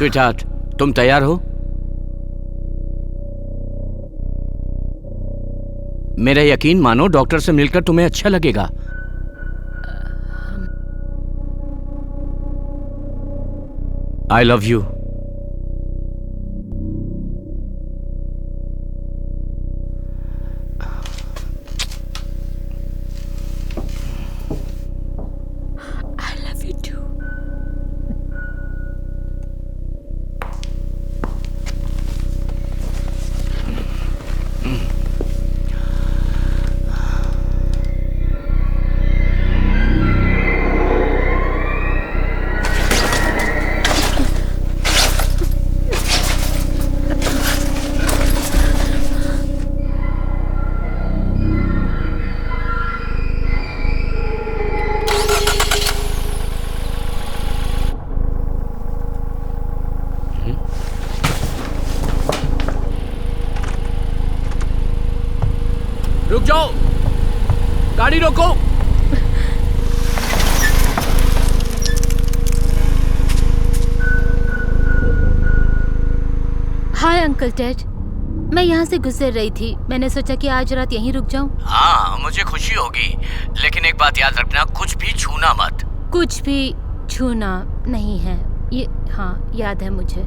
Sweetheart, तुम तैयार हो? मेरा यकीन मानो, डॉक्टर से मिलकर तुम्हें अच्छा लगेगा। आई लव यू। रुक जाओ, गाड़ी रोको। हाय अंकल टेड, मैं यहाँ से गुजर रही थी। मैंने सोचा कि आज रात यहीं रुक जाऊं। हाँ, मुझे खुशी होगी, लेकिन एक बात याद रखना, कुछ भी छूना मत। कुछ भी छूना नहीं है ये। हाँ, याद है मुझे।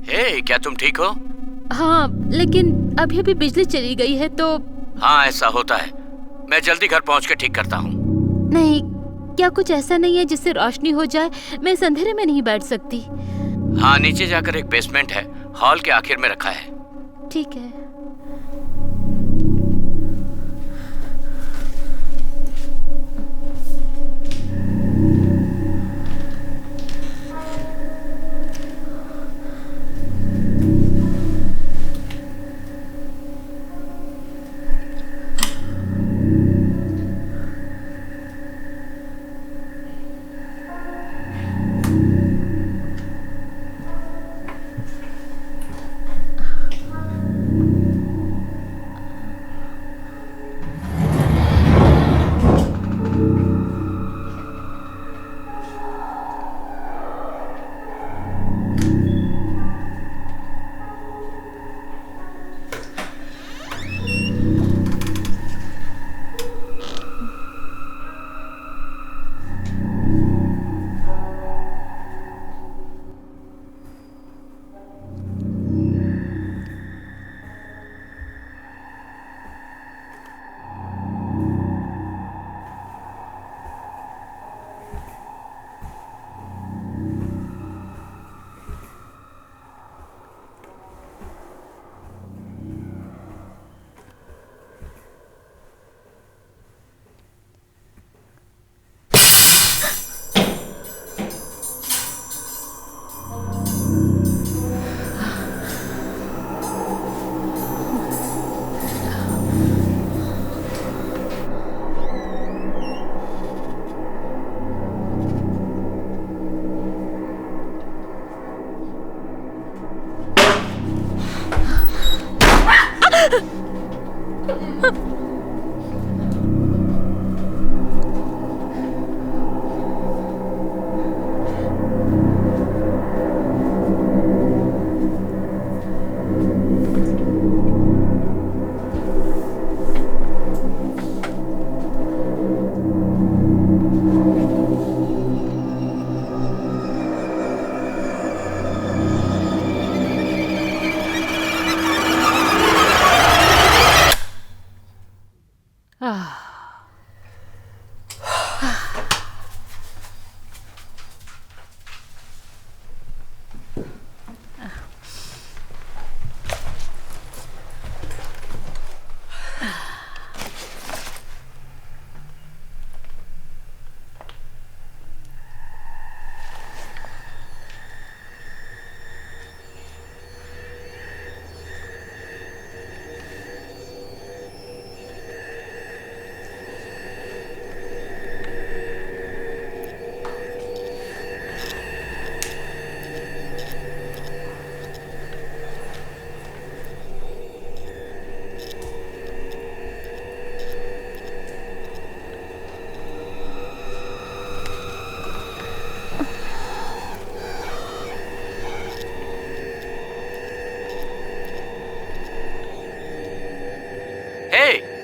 हे, क्या तुम ठीक हो? हाँ, लेकिन अभी अभी बिजली चली गई है तो। हाँ, ऐसा होता है। मैं जल्दी घर पहुंच के ठीक करता हूँ। नहीं, क्या कुछ ऐसा नहीं है जिससे रोशनी हो जाए? मैं इस अंधेरे में नहीं बैठ सकती। हाँ, नीचे जाकर एक बेसमेंट है, हॉल के आखिर में रखा है। ठीक है।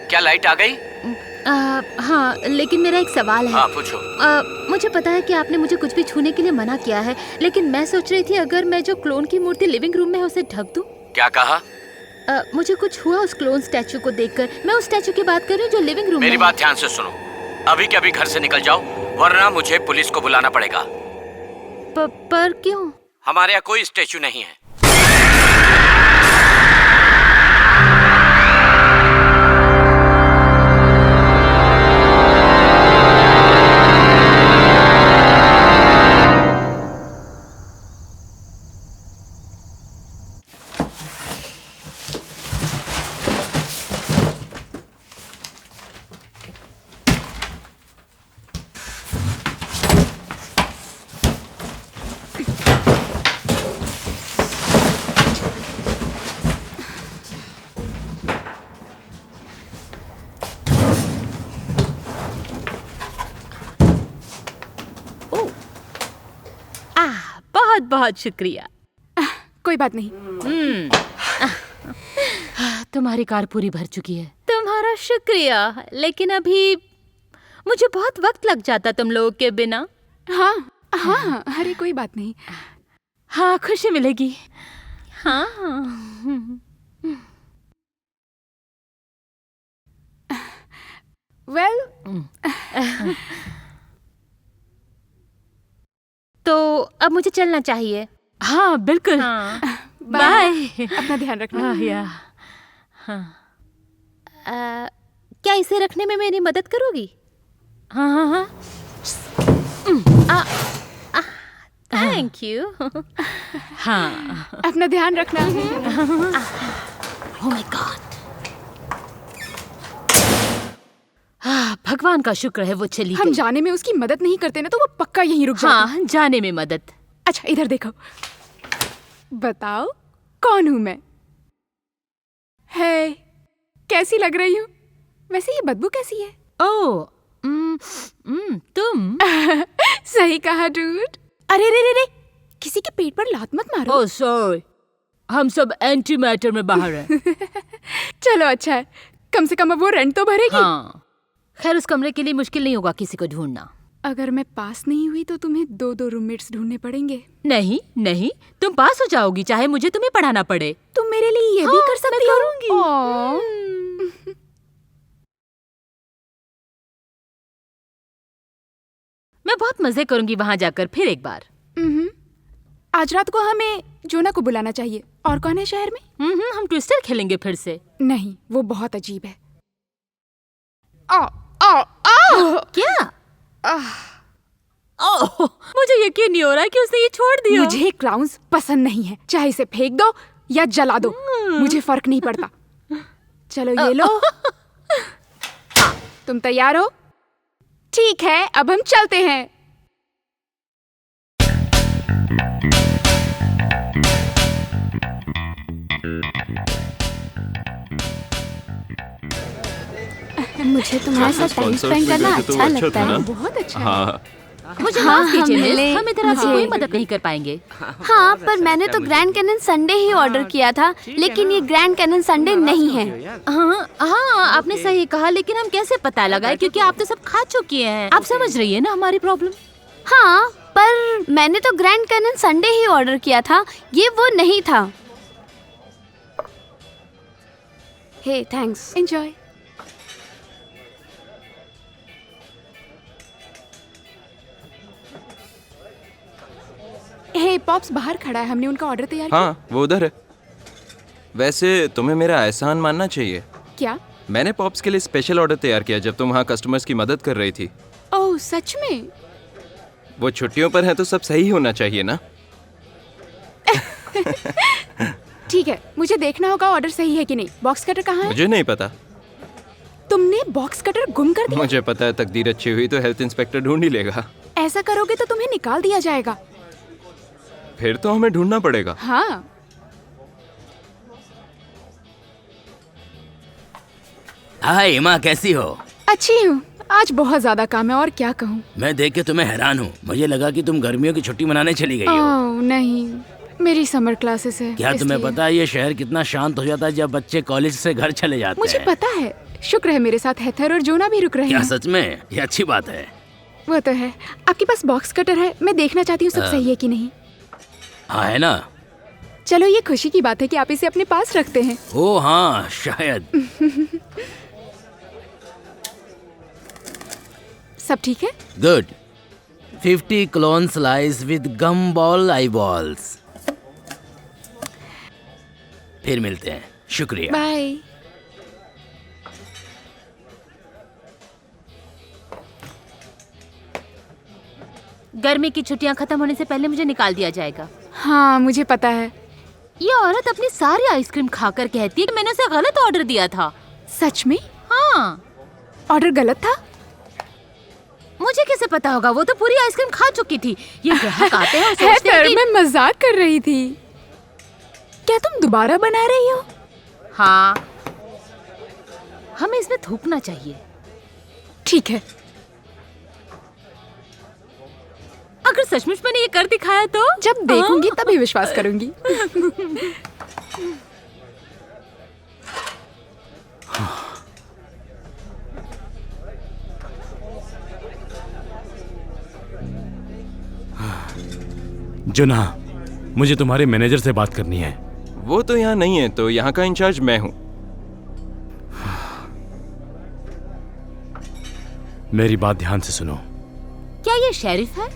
क्या लाइट आ गई? हाँ, लेकिन मेरा एक सवाल है। हाँ, पूछो। मुझे पता है कि आपने मुझे कुछ भी छूने के लिए मना किया है, लेकिन मैं सोच रही थी अगर मैं जो क्लोन की मूर्ति लिविंग रूम में है उसे ढक दूं। क्या कहा? मुझे कुछ हुआ उस क्लोन स्टैचू को देखकर। मैं उस स्टैचू की बात कर रही हूँ जो लिविंग रूम में मेरी है। बात ध्यान से सुनो, अभी के अभी घर से निकल जाओ, वरना मुझे पुलिस को बुलाना पड़ेगा। पर क्यों? हमारे यहाँ कोई स्टैचू नहीं है। बहुत बहुत शुक्रिया। कोई बात नहीं। तुम्हारी कार पूरी भर चुकी है। तुम्हारा शुक्रिया, लेकिन अभी मुझे बहुत वक्त लग जाता तुम लोगों के बिना। हाँ हाँ, अरे कोई बात नहीं। हाँ, खुशी मिलेगी। हाँ। वेल, तो अब मुझे चलना चाहिए। हाँ बिल्कुल। हाँ। बाय। अपना ध्यान रखना। क्या इसे रखने में मेरी मदद करोगी? हाँ। Thank you. हाँ। अपना ध्यान रखना। Oh my God. भगवान का शुक्र है वो चली हम गई। जाने में उसकी मदद नहीं करते ना तो वो पक्का यहीं रुक जाती। हाँ, जाने में मदद। अच्छा, इधर देखो। बताओ कौन हूँ मैं? है, कैसी लग रही हूँ? वैसे ये बदबू कैसी है? ओह, तुम? सही कहा डूड। अरे रे रे रे, किसी के पेट पर लात मत मारो। ओह सॉरी, हम सब एंटी मैटर में बाहर हैं। चलो अच्छा है, कम से कम अब वो रेंट तो भरेगी। हाँ, खैर उस कमरे के लिए मुश्किल नहीं होगा किसी को ढूंढना। अगर मैं पास नहीं हुई तो तुम्हें 2-2 रूममेट्स ढूंढने पड़ेंगे। नहीं नहीं, तुम पास हो जाओगी चाहे मुझे तुम्हें पढ़ाना पड़े। तुम मेरे लिए ये भी हाँ, कर सकती मैं हो। करूंगी। मैं बहुत मजे करूंगी वहां जाकर फिर एक बार। आज रात को हमें जोना को बुलाना चाहिए। और कौन है शहर में? हम ट्विस्टर खेलेंगे फिर से। नहीं, वो बहुत अजीब है। आ, आ, आ! क्या? ओह, मुझे यकीन नहीं हो रहा है कि उसने ये छोड़ दिया। मुझे क्लाउन्स पसंद नहीं है, चाहे इसे फेंक दो या जला दो, मुझे फर्क नहीं पड़ता। चलो ये लो। हाँ, तुम तैयार हो? ठीक है, अब हम चलते हैं। मुझे तुम्हारे साथ टाइम स्पेंड करना अच्छा लगता है। बहुत अच्छा है। हाँ मुझे हाँ, माफ कीजिए हम मिस, मिले। हम इधर आपकी मुझे- कोई मदद नहीं कर पाएंगे। हाँ, पर मैंने तो ग्रैंड कैनन संडे ही ऑर्डर किया था, लेकिन ये ग्रैंड कैनन संडे नहीं है। हाँ हाँ, आपने सही कहा, लेकिन हम कैसे पता लगाए क्योंकि आप तो सब खा चुकी हैं। आप समझ रही है ना हमारी प्रॉब्लम? हाँ, पर मैंने तो ग्रैंड कैनन संडे ही ऑर्डर किया था, ये वो नहीं था। हे थैंक्स। एंजॉय। हे पॉप्स बाहर खड़ा है, हमने उनका ऑर्डर तैयार किया। हाँ, वो उधर है। वैसे तुम्हें मेरा एहसान मानना चाहिए। क्या? मैंने पॉप्स के लिए स्पेशल ऑर्डर तैयार किया जब तुम वहाँ कस्टमर्स की मदद कर रही थी। ओह सच में? वो छुट्टियों पर है तो सब सही होना चाहिए ना। ठीक है, मुझे देखना होगा ऑर्डर सही है कि नहीं। बॉक्स कटर कहाँ है? मुझे नहीं पता। तुमने बॉक्स कटर गुम कर दिया? मुझे पता है तकदीर अच्छी हुई तो हेल्थ इंस्पेक्टर ढूंढ ही लेगा। ऐसा करोगे तो तुम्हें निकाल दिया जाएगा। फिर तो हमें ढूंढना पड़ेगा। हाँ। हाय एमा, कैसी हो? अच्छी हूँ, आज बहुत ज्यादा काम है और क्या कहूँ। मैं देख के तुम्हें हैरान हूँ। मुझे लगा कि तुम गर्मियों की छुट्टी मनाने चली गई हो। ओह नहीं, मेरी समर क्लासेस है। क्या तुम्हें इसलिए। पता है ये शहर कितना शांत हो जाता है जब बच्चे कॉलेज से घर चले जाते मुझे हैं? पता है, शुक्र है मेरे साथ हेथर और जोना भी रुक रहे क्या हैं। सच में? ये अच्छी बात है। वो तो है। आपके पास बॉक्स कटर है, मैं देखना चाहती हूँ सब सही है कि नहीं। हाँ है ना? चलो ये खुशी की बात है कि आप इसे अपने पास रखते हैं। ओ हाँ शायद। सब ठीक है? Good. 50 clone slice with gum ball eye balls. फिर मिलते हैं, शुक्रिया। बाय। गर्मी की छुट्टियां खत्म होने से पहले मुझे निकाल दिया जाएगा। हाँ मुझे पता है। ये औरत अपनी सारी आइसक्रीम खाकर कहती है कि मैंने उसे गलत ऑर्डर दिया था। सच में? हाँ। ऑर्डर गलत था? मुझे कैसे पता होगा, वो तो पूरी आइसक्रीम खा चुकी थी। ये ग्राहक आते हैं और सोचते हैं हेथर, कि... मैं मजाक कर रही थी। क्या तुम दोबारा बना रही हो? हाँ, हमें इसमें थूकना चाहिए। ठीक है। अगर सचमुच मैंने ये कर दिखाया तो? जब देखूंगी तभी विश्वास करूंगी। जुना, मुझे तुम्हारे मैनेजर से बात करनी है। वो तो यहाँ नहीं है, तो यहाँ का इंचार्ज मैं हूँ। मेरी बात ध्यान से सुनो। क्या ये शेरिफ है?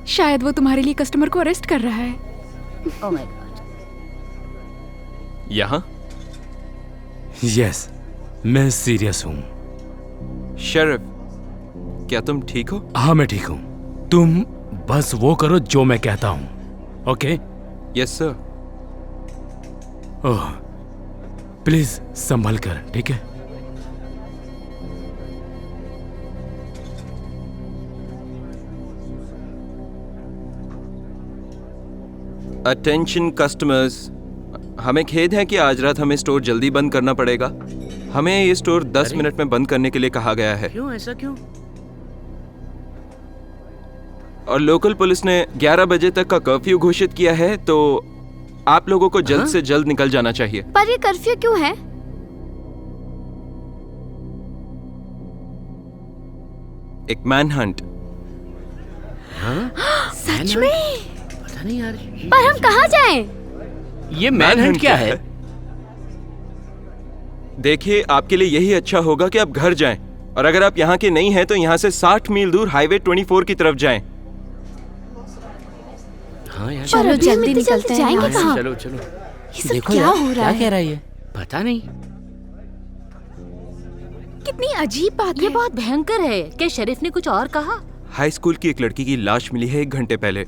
शायद वो तुम्हारे लिए कस्टमर को अरेस्ट कर रहा है। Oh my God. यहाँ? यस, मैं सीरियस हूँ। शेरिफ, क्या तुम ठीक हो? हाँ मैं ठीक हूँ। तुम बस वो करो जो मैं कहता हूँ, okay? Yes sir. Oh, please संभल कर, ठीक है? अटेंशन कस्टमर्स, हमें खेद है कि आज रात हमें स्टोर जल्दी बंद करना पड़ेगा। हमें ये स्टोर 10 मिनट में बंद करने के लिए कहा गया है। क्यों? ऐसा क्यों? और लोकल पुलिस ने 11 बजे तक का कर्फ्यू घोषित किया है, तो आप लोगों को जल्द से जल्द निकल जाना चाहिए। पर ये कर्फ्यू क्यों है? एक मैन हंट। सच में? पता नहीं यार। पर हम कहाँ जाएं? ये मैनहंट क्या है? देखिए, आपके लिए यही अच्छा होगा कि आप घर जाएं, और अगर आप यहाँ के नहीं हैं तो यहाँ से 60 मील दूर हाईवे 24 की तरफ जाएं। हाँ यार। चलो जल्दी निकलते हैं। जाएंगे कहाँ? चलो चलो। ये सब देखो क्या यार, हो रहा क्या है? कह रहा है ये? पता नहीं। कितनी अजीब बात ये है। बहुत भयंकर है। क्या शरीफ ने कुछ और कहा? हाई स्कूल की एक लड़की की लाश मिली है 1 घंटे पहले।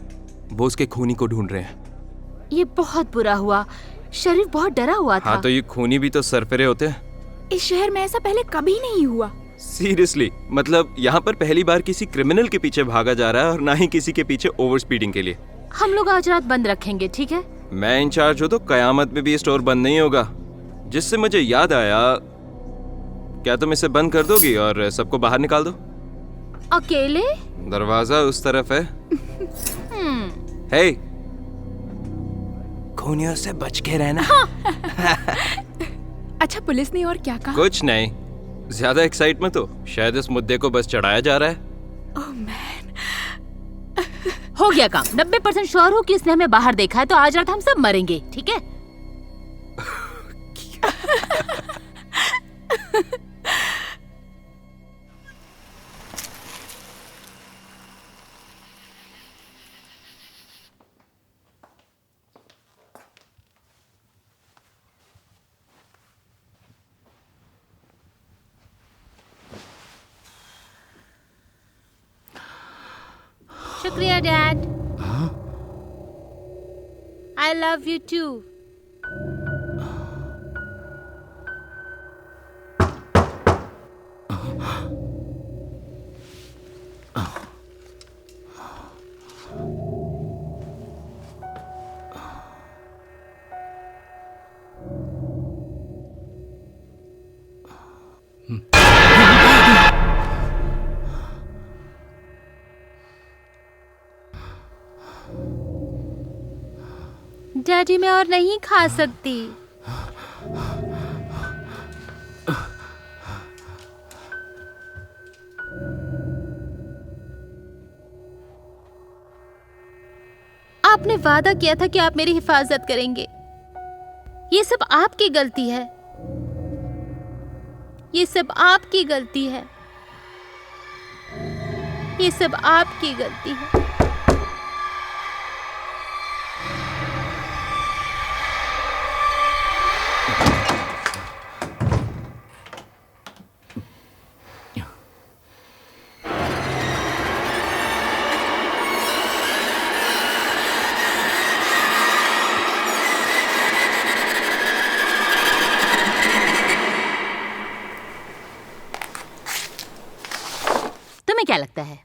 वो उसके खूनी को ढूंढ रहे हैं। ये बहुत बुरा हुआ। शरीफ बहुत डरा हुआ था। हाँ, तो ये खूनी भी तो सरफिरे होते हैं। इस शहर में ऐसा पहले कभी नहीं हुआ। सीरियसली, मतलब यहाँ पर पहली बार किसी क्रिमिनल के पीछे भागा जा रहा है, और ना ही किसी के पीछे ओवर स्पीडिंग के लिए। हम लोग आज रात बंद रखेंगे, ठीक है? मैं इंचार्ज हूँ तो कयामत में भी ये स्टोर बंद नहीं होगा। जिससे मुझे याद आया, क्या तुम इसे बंद कर दोगी और सबको बाहर निकाल दो? अकेले? दरवाजा उस तरफ है। हे, खूनियों से बच के रहना। अच्छा, पुलिस ने और क्या कहा? कुछ नहीं, ज्यादा एक्साइट मत हो। शायद इस मुद्दे को बस चढ़ाया जा रहा है। ओह मैन, हो गया काम। 90% श्योर हूँ कि इसने हमें बाहर देखा है, तो आज रात हम सब मरेंगे, ठीक है? शुक्रिया dad. I love you too. Daddy, मैं और नहीं खा सकती। आपने वादा किया था कि आप मेरी हिफाजत करेंगे। ये सब आपकी गलती है, ये सब आपकी गलती है, ये सब आपकी गलती है। तुम्हें क्या लगता है?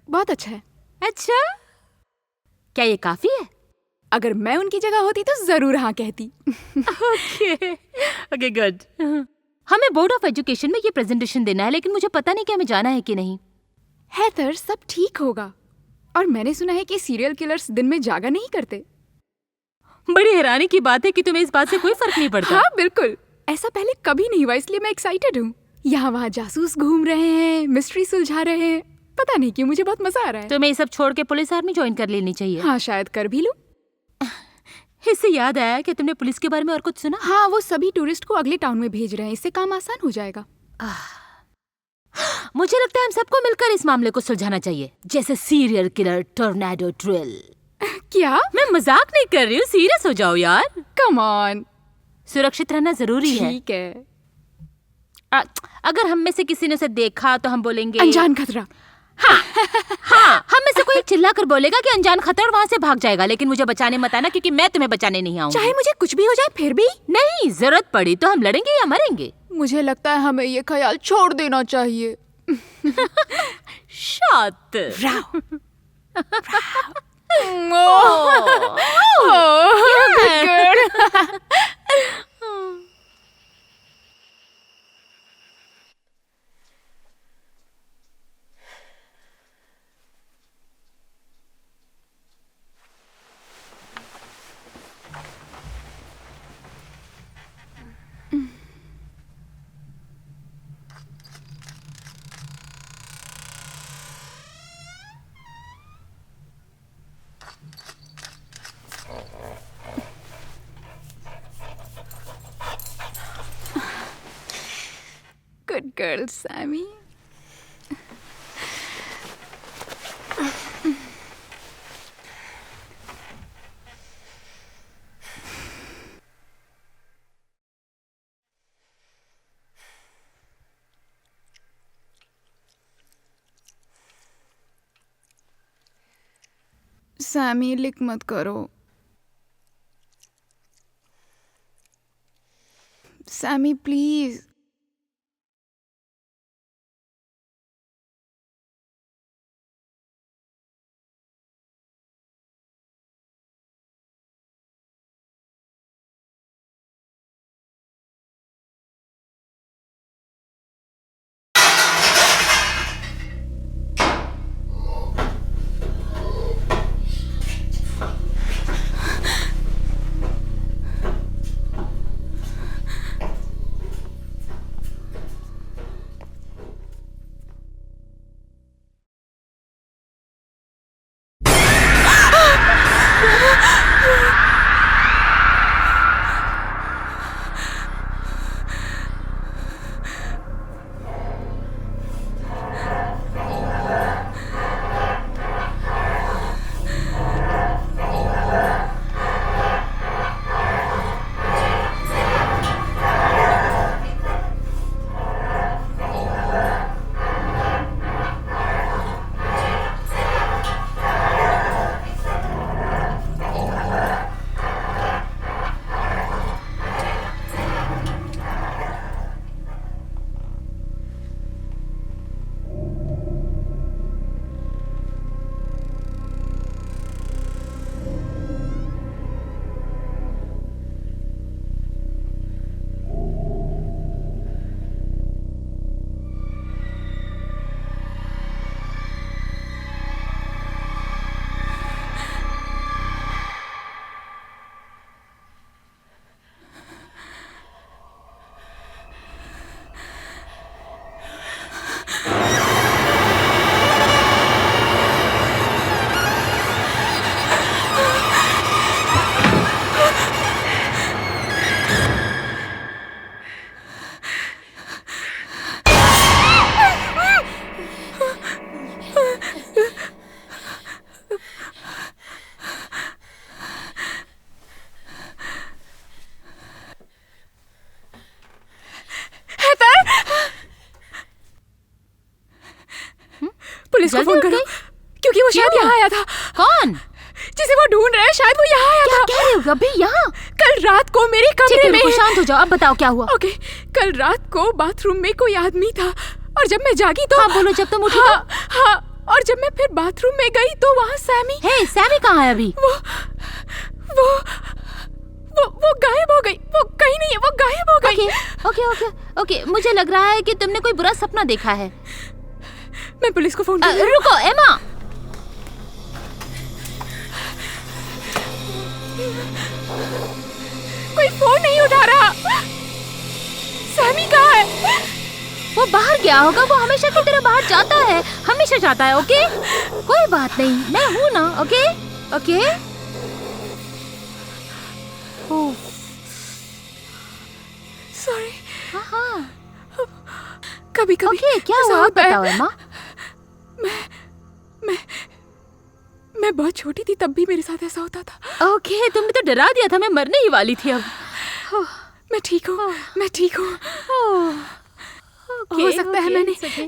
बहुत अच्छा है। अच्छा, क्या ये काफी है? अगर मैं उनकी जगह होती तो जरूर हाँ कहती। Okay good. हमें बोर्ड ऑफ एजुकेशन में ये प्रेजेंटेशन देना है, लेकिन मुझे पता नहीं कि हमें जाना है कि नहीं। हैदर, सब ठीक होगा। और मैंने सुना है कि सीरियल किलर्स दिन में जागा नहीं करते। बड़ी हैरानी की बात है कि तुम्हें इस बात से कोई फर्क नहीं पड़ता। हाँ बिल्कुल, ऐसा पहले कभी नहीं हुआ, इसलिए मैं एक्साइटेड हूँ। यहाँ वहाँ जासूस घूम रहे हैं, मिस्ट्री सुलझा रहे हैं। पता नहीं क्यों मुझे बहुत मजा आ रहा है। तुम्हें ये सब छोड़ के पुलिस आर्मी ज्वाइन कर लेनी चाहिए। हाँ, शायद कर भी लूं। इससे याद आया कि तुमने पुलिस के बारे में और कुछ सुना? हाँ, वो सभी टूरिस्ट को अगले टाउन में भेज रहे हैं, इससे काम आसान हो जाएगा। मुझे लगता है हम सबको मिलकर इस मामले को सुलझाना चाहिए, जैसे सीरियल किलर टोर्नेडो ड्रिल। क्या? मैं मजाक नहीं कर रही हूँ, सीरियस हो जाओ यार। Come on. सुरक्षित रहना जरूरी है। ठीक है। अगर हम में से किसी ने उसे देखा तो हम बोलेंगे अनजान खतरा। हाँ, हाँ, हम में से कोई चिल्ला कर बोलेगा कि अनजान खतरा और वहाँ से भाग जाएगा, लेकिन मुझे बचाने मत आना, क्योंकि मैं तुम्हें बचाने नहीं आऊंगी। चाहे मुझे कुछ भी हो जाए फिर भी? नहीं, जरूरत पड़ी तो हम लड़ेंगे या मरेंगे। मुझे लगता है हमें ये ख्याल छोड़ देना चाहिए। शातिर। Good girl, Sammy. सैमी, लिख मत करो। Sami please. पुलिस को जल्दी फोन उठ करो, गई? क्योंकि वो शायद क्यों? यहाँ आया था। कौन? जिसे वो ढूंढ रहे हैं, शायद वो यहाँ आया था। कह रहे हो अभी यहाँ? कल रात को मेरे ठीक कमरे है, में। रुको, शांत हो जाओ। अब बताओ क्या हुआ? ओके, कल रात को बाथरूम में कोई आदमी था और जब मैं जागी तो हाँ बोलो, जब तुम उठी हाँ, हाँ, और जब मैं फिर बाथरूम में गई तो वहाँ सैमी। हे, सैमी कहाँ है अभी? वो गायब हो गई। वो कहीं नहीं है, वो गायब हो गई। ओके ओके ओके ओके, मुझे लग रहा है कि तुमने कोई बुरा सपना देखा है। मैं पुलिस को फोन कर रही हूँ। रुको एमा, कोई फोन नहीं उठा रहा। सैमी कहाँ है? वो बाहर गया होगा। वो हमेशा की तरह बाहर जाता है, हमेशा जाता है। ओके, कोई बात नहीं, मैं हूँ ना। Okay okay. सॉरी। हाँ, कभी कभी ओके, क्या ऐसा हुआ होता है। बताओ एमा। मैं बहुत छोटी थी तब भी मेरे साथ ऐसा होता था। ओके, तुमने तो डरा दिया था, मैं मरने ही वाली थी अब। मैं ठीक हूँ, मैं ठीक हूँ। ओके, हो सकता है ओके,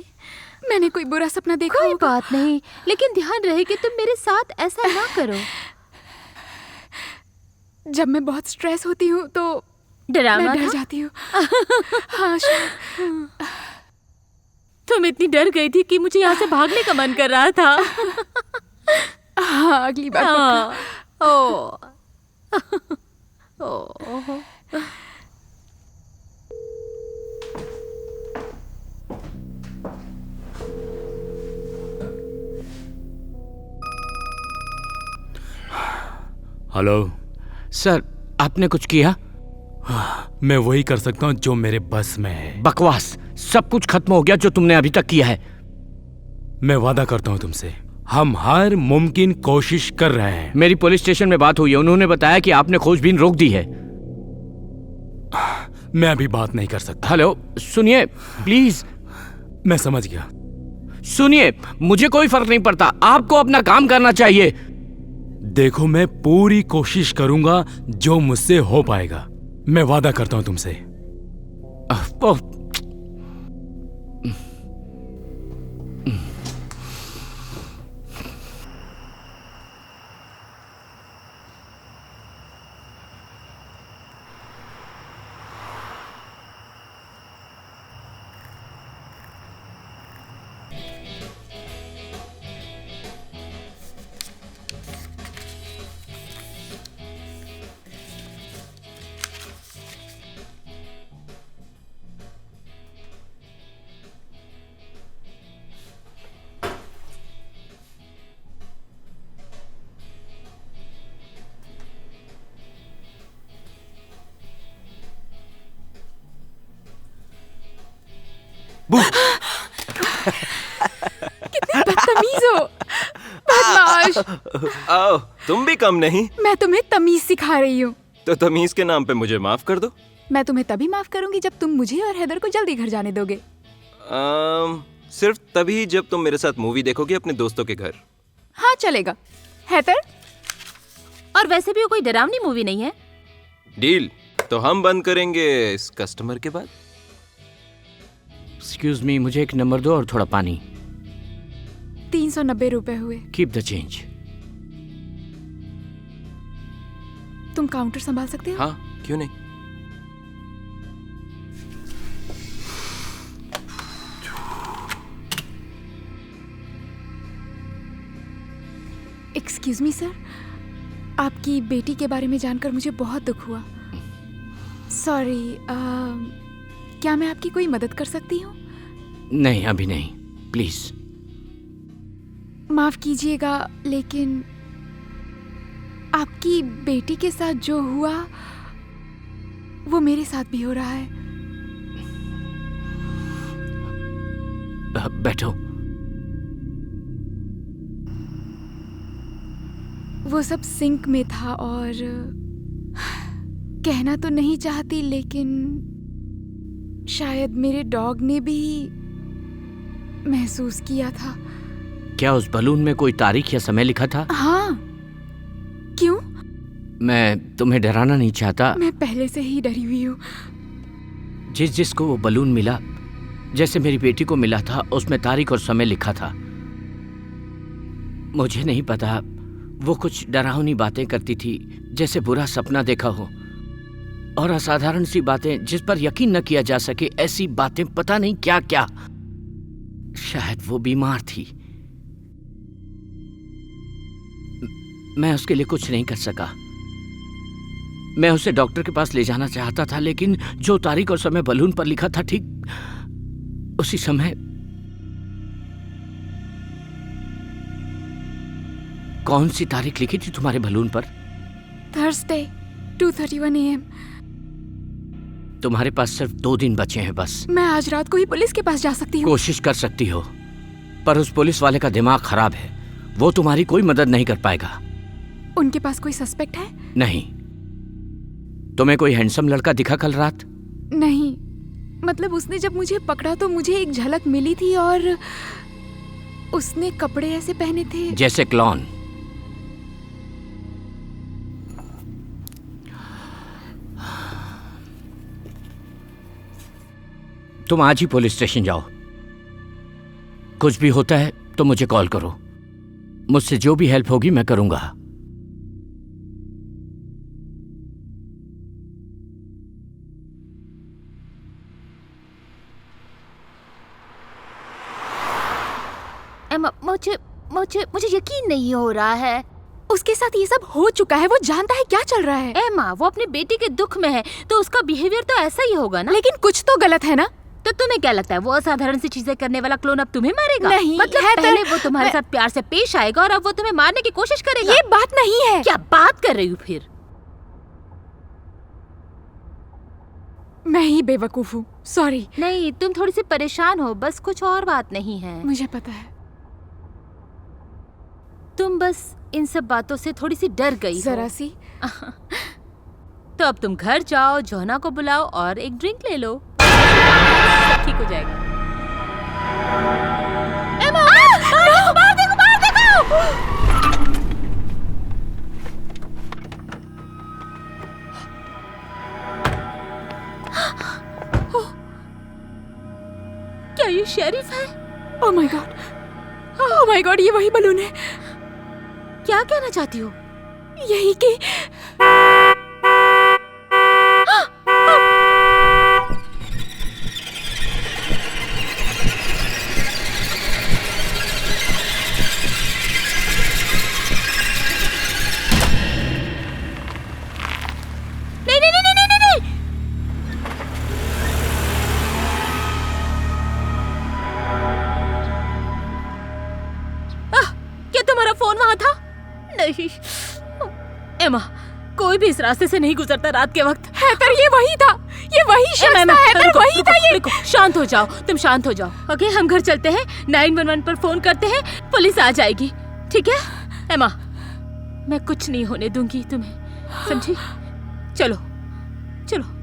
मैंने कोई बुरा सपना देखा कोई होगा। बात नहीं, लेकिन ध्यान रहे कि तुम मेरे साथ ऐसा ना करो। जब मैं बहुत स्ट्रेस होती हूँ तो डरावना मैं डर था? जाती हूँ। हाँ शायद। तुम इतनी डर गई थी कि मुझे यहाँ से भागने का मन कर रहा था। हाँ, अगली बार पक्का। ओ हेलो सर, आपने कुछ किया? मैं वही कर सकता हूँ जो मेरे बस में है। बकवास, सब कुछ खत्म हो गया जो तुमने अभी तक किया है। मैं वादा करता हूँ तुमसे, हम हर मुमकिन कोशिश कर रहे हैं। मेरी पुलिस स्टेशन में बात हुई है, उन्होंने बताया कि आपने खोजबीन रोक दी है। मैं अभी बात नहीं कर सकता। हेलो, सुनिए प्लीज। मैं समझ गया। सुनिए, मुझे कोई फर्क नहीं पड़ता, आपको अपना काम करना चाहिए। देखो, मैं पूरी कोशिश करूंगा जो मुझसे हो पाएगा। मैं वादा करता हूं तुमसे। कितने बदतमीज हो, बदमाश। आओ, तुम भी कम नहीं। मैं तुम्हें तमीज सिखा रही हूँ। तो तमीज के नाम पे मुझे माफ कर दो। मैं तुम्हें तभी माफ करूंगी जब तुम मुझे और हैदर को जल्दी घर जाने दोगे। सिर्फ तभी जब तुम मेरे साथ मूवी देखोगे अपने दोस्तों के घर। हाँ चलेगा। हैदर, और वैसे भी वो कोई डरावनी मूवी नहीं है। डील। तो हम बंद करेंगे इस कस्टमर के बाद। एक्सक्यूज मी, मुझे एक नंबर दो और थोड़ा पानी। 390 रुपए हुए। Keep the change. तुम काउंटर संभाल सकते हो? हाँ, क्यों नहीं। एक्सक्यूज मी सर, आपकी बेटी के बारे में जानकर मुझे बहुत दुख हुआ। सॉरी, क्या मैं आपकी कोई मदद कर सकती हूँ? नहीं, अभी नहीं, प्लीज। माफ कीजिएगा, लेकिन आपकी बेटी के साथ जो हुआ वो मेरे साथ भी हो रहा है। बैठो। वो सब सिंक में था और कहना तो नहीं चाहती, लेकिन शायद मेरे डॉग ने भी महसूस किया था। क्या उस बलून में कोई तारीख या समय लिखा था? हाँ। क्यों? मैं तुम्हें डराना नहीं चाहता। मैं पहले से ही डरी हुई हूँ। जिसको वो बलून मिला, जैसे मेरी बेटी को मिला था, उसमें तारीख और समय लिखा था। मुझे नहीं पता, वो कुछ डरावनी बातें करती थी, जैसे बुरा सपना देखा हो, और असाधारण सी बातें जिस पर यकीन न किया जा सके, ऐसी बातें, पता नहीं क्या क्या। शायद वो बीमार थी। मैं उसके लिए कुछ नहीं कर सका। मैं उसे डॉक्टर के पास ले जाना चाहता था, लेकिन जो तारीख और समय बलून पर लिखा था, ठीक उसी समय कौन सी तारीख लिखी थी तुम्हारे बलून पर? Thursday 2:31 AM। तुम्हारे पास सिर्फ 2 दिन बचे हैं बस। मैं आज रात को ही पुलिस के पास जा सकती हूँ। कोशिश कर सकती हो, पर उस पुलिस वाले का दिमाग खराब है। वो तुम्हारी कोई मदद नहीं कर पाएगा। उनके पास कोई सस्पेक्ट है? नहीं। तुम्हें कोई हैंडसम लड़का दिखा कल रात? नहीं, मतलब उसने जब मुझे पकड़ा तो मुझे एक झलक मिली थी, और उसने कपड़े ऐसे पहने थे जैसे क्लॉन। तुम आज ही पुलिस स्टेशन जाओ। कुछ भी होता है तो मुझे कॉल करो। मुझसे जो भी हेल्प होगी मैं करूंगा। एमा, मुझे मुझे मुझे यकीन नहीं हो रहा है। उसके साथ ये सब हो चुका है। वो जानता है क्या चल रहा है। एमा, वो अपनी बेटी के दुख में है, तो उसका बिहेवियर तो ऐसा ही होगा ना। लेकिन कुछ तो गलत है ना। तो तुम्हें क्या लगता है वो असाधारण सी चीजें करने वाला क्लोन अब तुम्हें मारेगा? नहीं, मतलब है तो- पहले वो तुम्हारे साथ प्यार से पेश आएगा और अब वो तुम्हें मारने की कोशिश करेगा। ये बात नहीं है। क्या बात कर रही हूँ फिर? मैं ही बेवकूफ हूँ, सॉरी। नहीं, तुम थोड़ी सी परेशान हो, बस कुछ और बात नहीं है। मुझे पता है। तुम बस इन सब बातों से थोड़ी सी डर गई हो। जरा सी। तो अब तुम घर जाओ, जोहना को बुलाओ और एक ड्रिंक ले लो, सब ठीक हो जाएगा। एमा, बाहर देखो, बाहर देखो। क्या ये शेरिफ है? Oh my God, oh my God, ये वही बलून है। क्या कहना चाहती हो? यही कि नहीं नहीं नहीं नहीं नहीं। क्या तुम्हारा फोन वहां था? नहीं एमा, कोई भी इस रास्ते से नहीं गुजरता रात के वक्त। हैदर, ये वही था, ये वही शख्स था। हैदर, वही था ये। रुको, शांत हो जाओ, तुम शांत हो जाओ। ओके, हम घर चलते हैं, 911 पर फोन करते हैं, पुलिस आ जाएगी, ठीक है? एमा, मैं कुछ नहीं होने दूंगी तुम्हें, समझी? चलो चलो।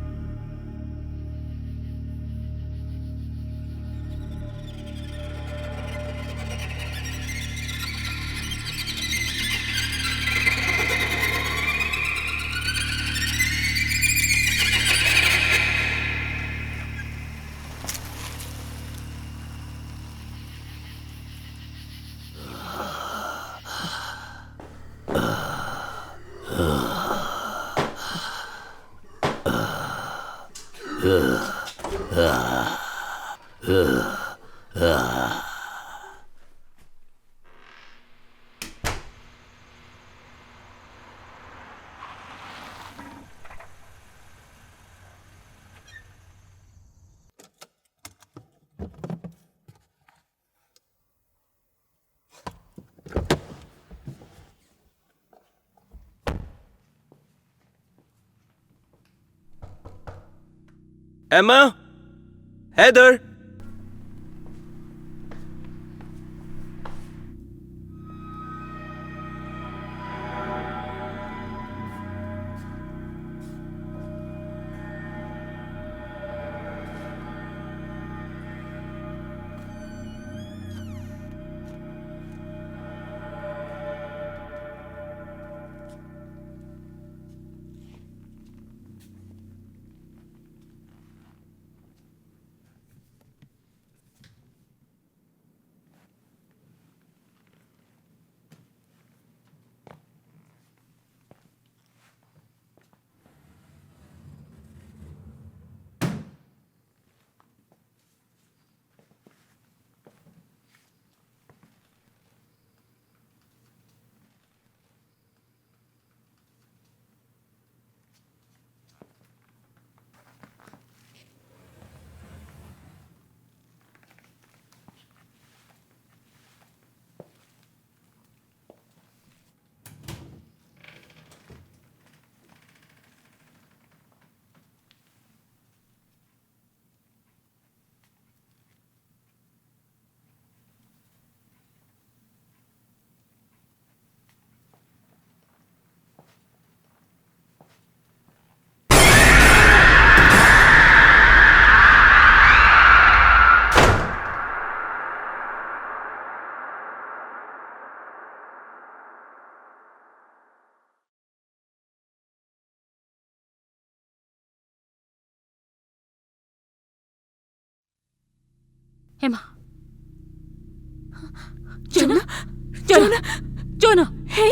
एम्मा, हैदर, हेमा, जोना, जोना, जोना, हे,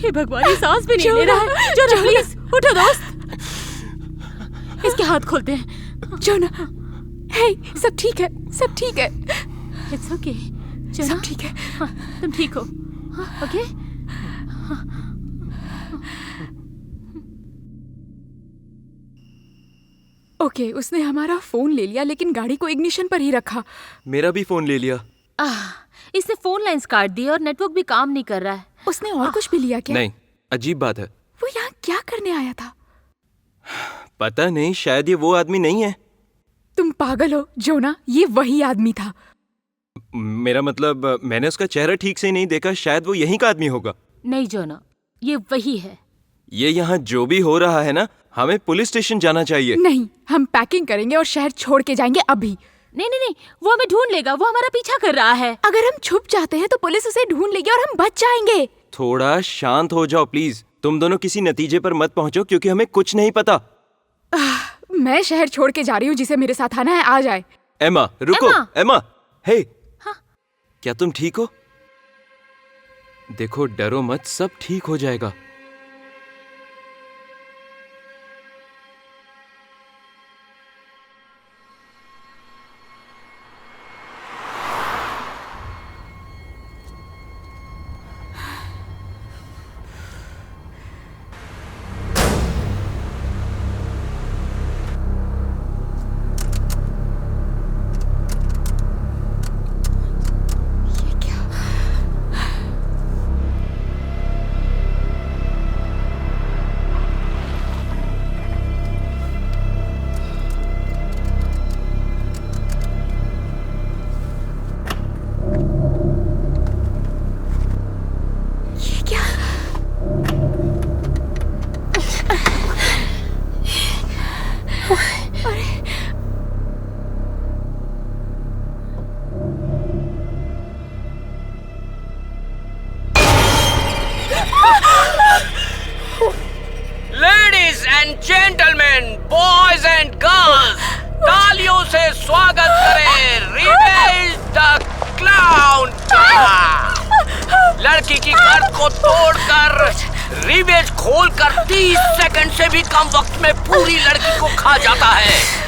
हे भगवान, ये सांस भी नहीं ले रहा है। जोना प्लीज उठो दोस्त, इसके हाथ खोलते हैं। जोना, हे, सब ठीक है, सब ठीक है। इट्स ओके, जोना, सब ठीक है। हाँ, तुम ठीक हो, ओके? ओके, उसने हमारा फोन ले लिया लेकिन गाड़ी को इग्निशन पर ही रखा। मेरा भी फोन ले लिया। इसने फोन लाइंस काट दी और नेटवर्क भी काम नहीं कर रहा है। उसने और कुछ भी लिया क्या? नहीं, अजीब बात है। वो यहाँ क्या करने आया था? पता नहीं, शायद ये वो आदमी नहीं है। तुम पागल हो जोना, ये वही आदमी था। मेरा मतलब, मैंने उसका चेहरा ठीक से नहीं देखा, शायद वो यहीं का आदमी होगा। नहीं जोना, ये वही है। ये यहाँ जो भी हो रहा है ना, हमें पुलिस स्टेशन जाना चाहिए। नहीं, हम पैकिंग करेंगे और शहर छोड़ के जाएंगे अभी। नहीं नहीं नहीं, वो हमें ढूंढ लेगा, वो हमारा पीछा कर रहा है। अगर हम छुप जाते हैं तो पुलिस उसे ढूंढ लेगी और हम बच जाएंगे। थोड़ा शांत हो जाओ प्लीज। तुम दोनों किसी नतीजे पर मत पहुंचो, क्योंकि हमें कुछ नहीं पता। मैं शहर छोड़ के जा रही हूँ, जिसे मेरे साथ आना है आ जाए। एमा, रुको। एमा, हे, हाँ? क्या तुम ठीक हो? देखो, डरो मत, सब ठीक हो जाएगा। Ladies and gentleman, boys and girls, तालियों से स्वागत करें रिवेज द क्लाउन का। लड़की की गर्द को तोड़कर रिवेज खोलकर 30 सेकंड से भी कम वक्त में पूरी लड़की को खा जाता है।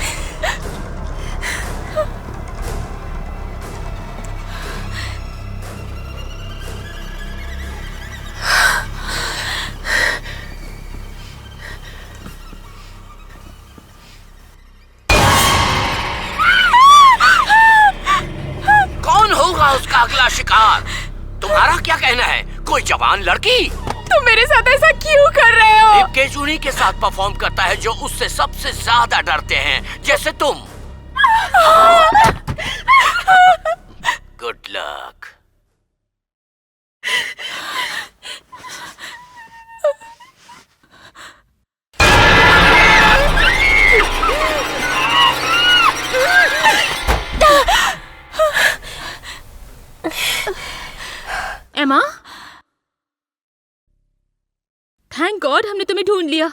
उसका अगला शिकार तुम्हारा क्या कहना है? कोई जवान लड़की? तुम मेरे साथ ऐसा क्यों कर रहे हो? एक केचुनी के साथ परफॉर्म करता है जो उससे सबसे ज्यादा डरते हैं, जैसे तुम। Good luck. एमा, थैंक गॉड हमने तुम्हें ढूंढ लिया।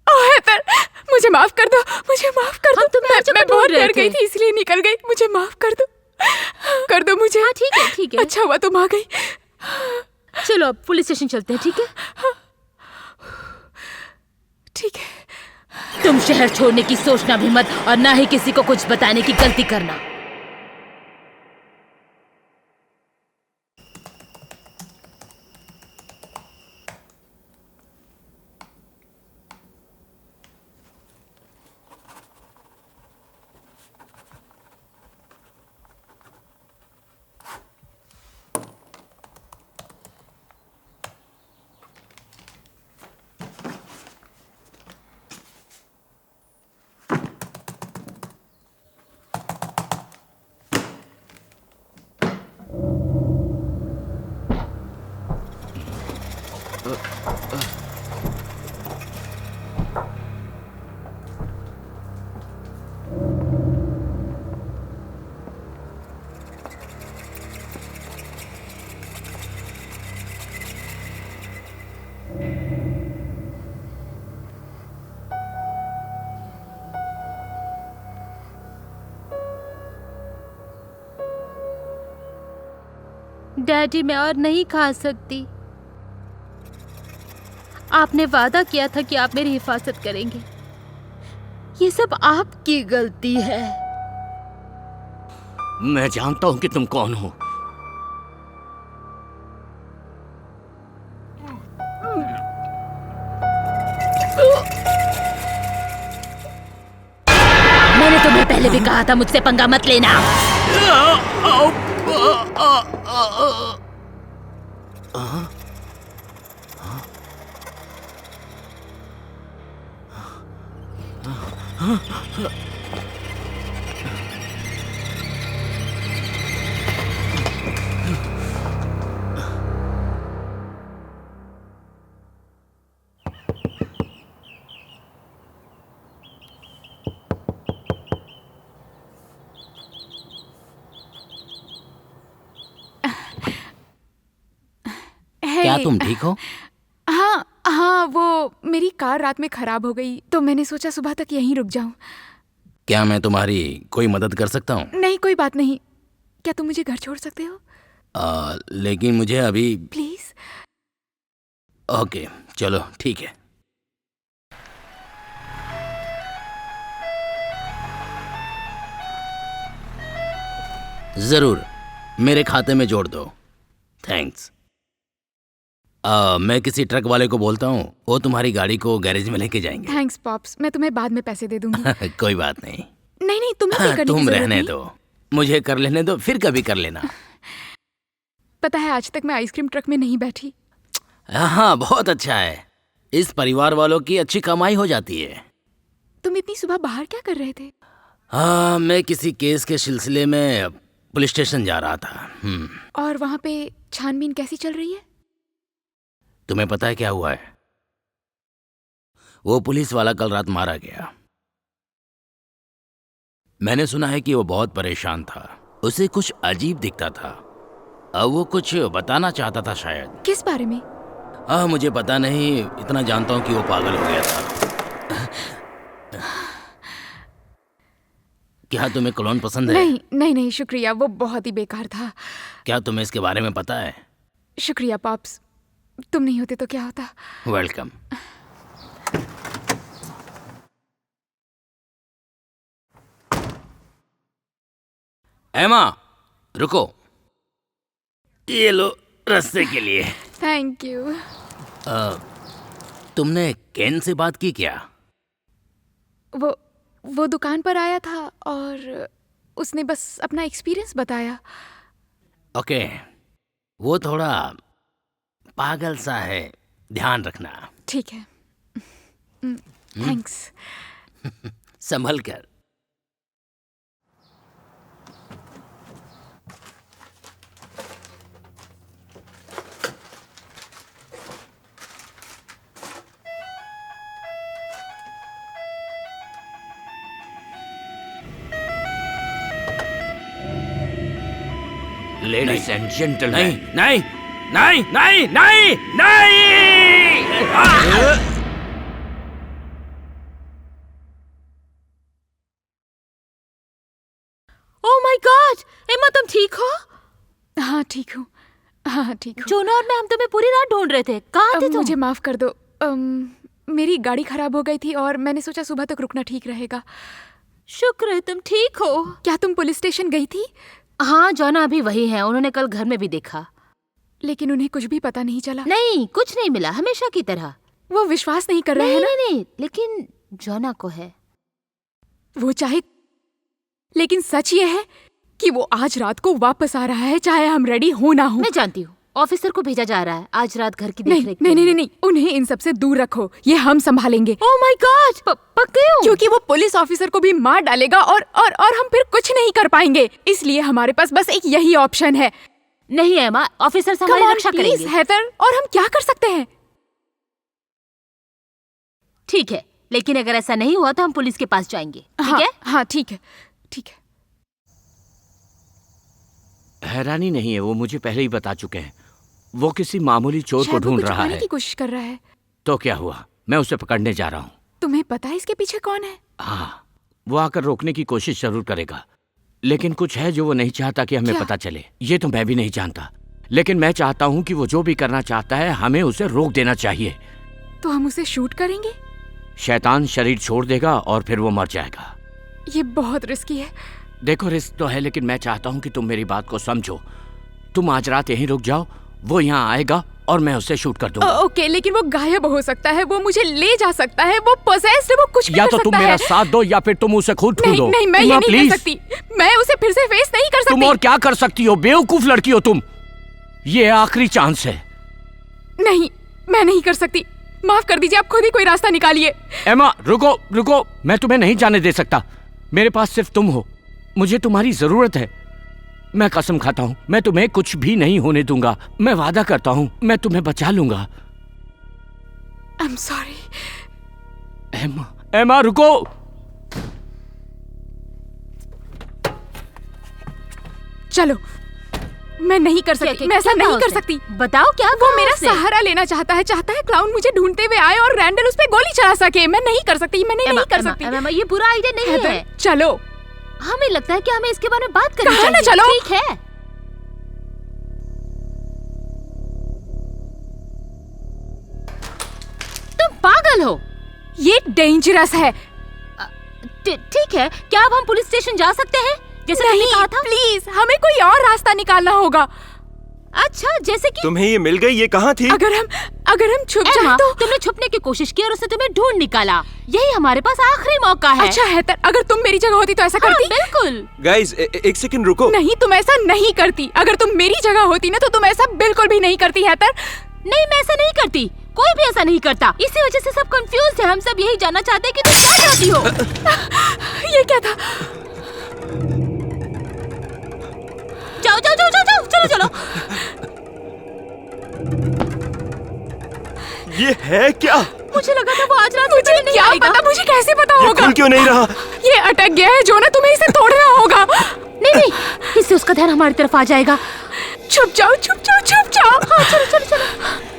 ओह हेतल, मुझे माफ कर दो, मुझे माफ कर दो। हम तुम्हें मैं बहुत डर गई थी इसलिए निकल गई। मुझे माफ कर दो, कर दो मुझे। हाँ ठीक है ठीक है। अच्छा हुआ तुम आ गई। चलो अब पुलिस स्टेशन चलते हैं, ठीक है? ठीक है। तुम शहर छोड़ने की सोचना भी मत, और ना ही किसी को कुछ बताने की गलती करना। डैडी मैं और नहीं खा सकती। आपने वादा किया था कि आप मेरी हिफाजत करेंगे। ये सब आपकी गलती है। मैं जानता हूं कि तुम कौन हो। मैंने तुम्हें पहले भी कहा था मुझसे पंगा मत लेना। क्या तुम ठीक हो? हाँ हाँ, वो मेरी कार रात में खराब हो गई तो मैंने सोचा सुबह तक यहीं रुक जाऊं। क्या मैं तुम्हारी कोई मदद कर सकता हूँ? नहीं, कोई बात नहीं। क्या तुम मुझे घर छोड़ सकते हो? लेकिन मुझे अभी। प्लीज। ओके चलो ठीक है। जरूर, मेरे खाते में जोड़ दो। थैंक्स। मैं किसी ट्रक वाले को बोलता हूँ, वो तुम्हारी गाड़ी को गैरेज में लेके जाएंगे। थैंक्स पॉप्स, मैं तुम्हें बाद में पैसे दे दूंगी। कोई बात नहीं। नहीं, तुम्हें पे करने की तुम जरूरत रहने नहीं। दो, मुझे कर लेने दो, फिर कभी कर लेना। पता है आज तक मैं आइसक्रीम ट्रक में नहीं बैठी। हाँ बहुत अच्छा है, इस परिवार वालों की अच्छी कमाई हो जाती है। तुम इतनी सुबह बाहर क्या कर रहे थे? हाँ, मैं किसी केस के सिलसिले में पुलिस स्टेशन जा रहा था। और वहाँ पे छानबीन कैसी चल रही है? तुम्हें पता है क्या हुआ है? वो पुलिस वाला कल रात मारा गया। मैंने सुना है कि वो बहुत परेशान था, उसे कुछ अजीब दिखता था। अब वो कुछ बताना चाहता था शायद। किस बारे में? मुझे पता नहीं, इतना जानता हूँ कि वो पागल हो गया था। क्या तुम्हें कलोन पसंद है? नहीं शुक्रिया, वो बहुत ही बेकार था। क्या तुम्हें इसके बारे में पता है? शुक्रिया पॉप्स, तुम नहीं होते तो क्या होता। वेलकम। एमा रुको, ये लो रास्ते के लिए। Thank you. तुमने केन से बात की क्या? वो दुकान पर आया था और उसने बस अपना एक्सपीरियंस बताया। ओके, वो थोड़ा पागल सा है, ध्यान रखना। ठीक है। थैंक्स। संभल कर। Ladies and gentleman. नहीं नहीं नहीं नहीं नहीं नहीं। ओह माय गॉड, एमा तुम ठीक हो? हाँ ठीक हूँ। जोना और मैं हम तुम्हें पूरी रात ढूंढ रहे थे। कहाँ थे तुम? मुझे माफ कर दो। मेरी गाड़ी खराब हो गई थी और मैंने सोचा सुबह तक रुकना ठीक रहेगा। शुक्र है तुम ठीक हो। क्या तुम पुलिस स्टेशन गई थी? हाँ, जोना अभी वही है, उन्होंने कल घर में भी देखा। लेकिन उन्हें कुछ भी पता नहीं चला? नहीं, कुछ नहीं मिला, हमेशा की तरह। वो विश्वास नहीं कर रहे हैं ना? नहीं, लेकिन जोना को है। वो चाहे, लेकिन सच ये है कि वो आज रात को वापस आ रहा है, चाहे हम रेडी हो ना हो। मैं जानती हूँ, ऑफिसर को भेजा जा रहा है आज रात घर की देखरेख के लिए। नहीं, उन्हें इन सब से दूर रखो, ये हम संभालेंगे। ओह माय गॉड, पक्के हो? क्योंकि वो पुलिस ऑफिसर को भी मार डालेगा और हम फिर कुछ नहीं कर पाएंगे। इसलिए हमारे पास बस एक यही ऑप्शन है। नहीं एमा, ऑफिसर हमारी रक्षा करेंगे। हेदर, और हम क्या कर सकते हैं? ठीक है, लेकिन अगर ऐसा नहीं हुआ तो हम पुलिस के पास जाएंगे। ठीक है? हाँ ठीक है। हैरानी नहीं है, वो मुझे पहले ही बता चुके हैं। वो किसी मामूली चोर को ढूंढ रहा है। की कोशिश कर रहा है। तो क्या हुआ, मैं उसे पकड़ने जा रहा हूँ। तुम्हें पता है इसके पीछे कौन है? हाँ, वो आकर रोकने की कोशिश जरूर करेगा, लेकिन कुछ है जो वो नहीं चाहता कि हमें पता चले। ये तो मैं भी नहीं जानता, लेकिन मैं चाहता हूँ कि वो जो भी करना चाहता है हमें उसे रोक देना चाहिए। तो हम उसे शूट करेंगे? शैतान शरीर छोड़ देगा और फिर वो मर जाएगा। ये बहुत रिस्की है। देखो रिस्क तो है, लेकिन मैं चाहता हूँ कि तुम मेरी बात को समझो। तुम आज रात यहीं रुक जाओ, वो यहाँ आएगा और मैं उसे शूट कर दूंगा। ओके, लेकिन वो गायब हो सकता है, वो मुझे ले जा सकता है, वो पोजेस्ड है, वो कुछ भी या कर तो सकता तुम मेरा है। साथ दो या फिर तुम उसे खुद ढूंढो। नहीं, मैं ये नहीं कर सकती। मैं उसे फिर से फेस नहीं कर सकती। तुम और क्या कर सकती हो? बेवकूफ लड़की हो तुम। ये आखिरी चांस है। नहीं, मैं नहीं कर सकती। माफ कर दीजिए, आप खुद ही कोई रास्ता निकालिए। एमा रुको रुको, मैं तुम्हें नहीं जाने दे सकता। मेरे पास सिर्फ तुम हो, मुझे तुम्हारी जरूरत है। मैं कसम खाता हूँ, मैं तुम्हें कुछ भी नहीं होने दूंगा। मैं वादा करता हूँ, मैं तुम्हें बचा लूंगा। I'm sorry। एमा रुको। चलो, मैं नहीं कर सकती, मैं ऐसा नहीं कर सकती। बताओ क्या वो मेरा सहारा लेना चाहता है क्लाउन मुझे ढूंढते हुए आए और रैंडल उस पे गोली चला सके। मैं नहीं कर सकती, मैंने नहीं कर सकती। ये बुरा आइडिया नहीं है। चलो, हमें लगता है कि हमें इसके बारे में बात करनी कहा चाहिए। ना चलो। ठीक है। तुम पागल हो। ये डेंजरस है। ठीक है, क्या अब हम पुलिस स्टेशन जा सकते हैं जैसे तुमने कहा था? प्लीज, हमें कोई और रास्ता निकालना होगा। अच्छा, जैसे कि तुम्हें ये मिल गई? ये कहाँ थी? अगर हम छुप जाए तो? तुमने छुपने की कोशिश की और उसने तुम्हें ढूंढ निकाला। यही हमारे पास आखिरी मौका है। अच्छा हेतल, अगर तुम मेरी जगह होती तो ऐसा करती? बिल्कुल। गाइस, एक सेकंड रुको। नहीं, तुम ऐसा नहीं करती। अगर तुम मेरी जगह होती ना तो तुम ऐसा बिल्कुल भी नहीं करती हेतल। नहीं, मैं ऐसा नहीं करती। कोई भी ऐसा नहीं करता। इसी वजह से सब कंफ्यूज है। हम सब यही जानना चाहते हैं कि तुम क्या चाहती हो। ये क्या था? जाओ जाओ जाओ जाओ जाओ, चलो चलो। ये है क्या? मुझे लगा था वो आज रात मुझे क्या पता, मुझे कैसे पता ये होगा? खुल क्यों नहीं रहा? ये अटक गया है जो ना, तुम्हें इसे तोड़ना होगा। नहीं नहीं, इससे उसका ध्यान हमारी तरफ आ जाएगा। छुप जाओ छुप जाओ छुप जाओ। हाँ, चलो चलो चलो।